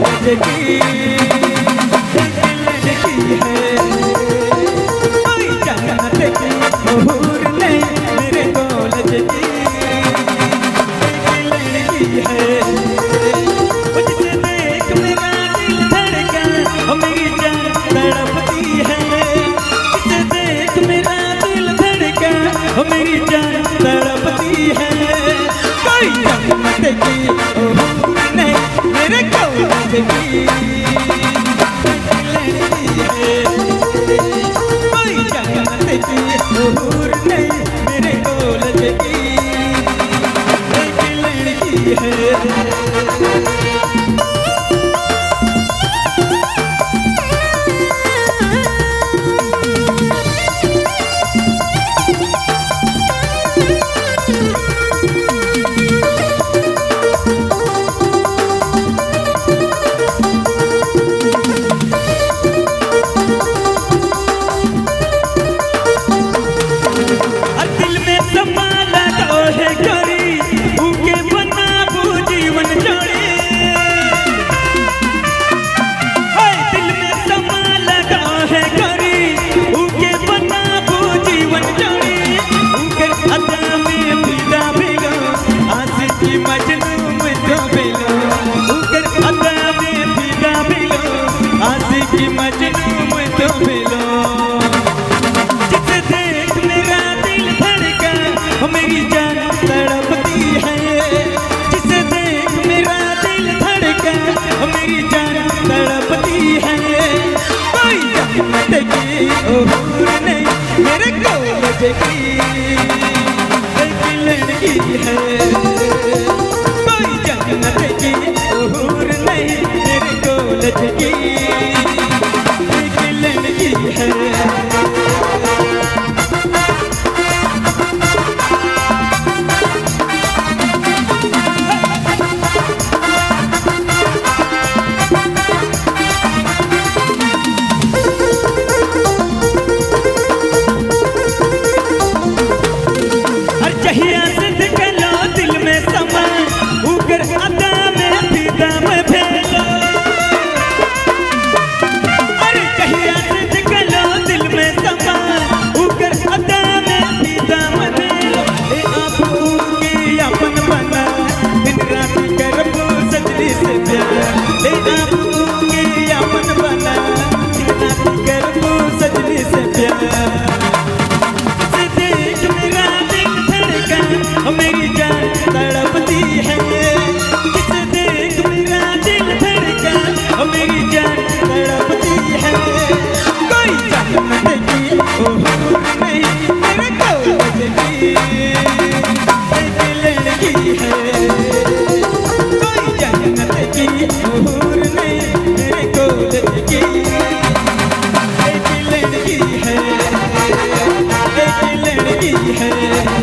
College की लड़की है, कोई जन्नत की हूर नहीं मेरे कॉलेज की लड़की है। मुझसे देख मेरा दिल धड़का, मेरी जान तड़पती है। मुझसे देख मेरा दिल धड़का, मेरी जान तड़पती है। कोई जन्नत की हूर नहीं मेरे कॉलेज की लड़की है, कोई जन्नत की हूर नहीं मेरे कॉलेज की लड़की है। जिसे देख मेरा दिल धड़का, मेरी जान तड़पती है। जिसे देख मेरा दिल धड़का, मेरी जान तड़पती है। कोई जन्नत की हूर नहीं मेरे कॉलेज की लड़की है, कोई जन्नत की हूर नहीं मेरे कॉलेज की लड़की है। है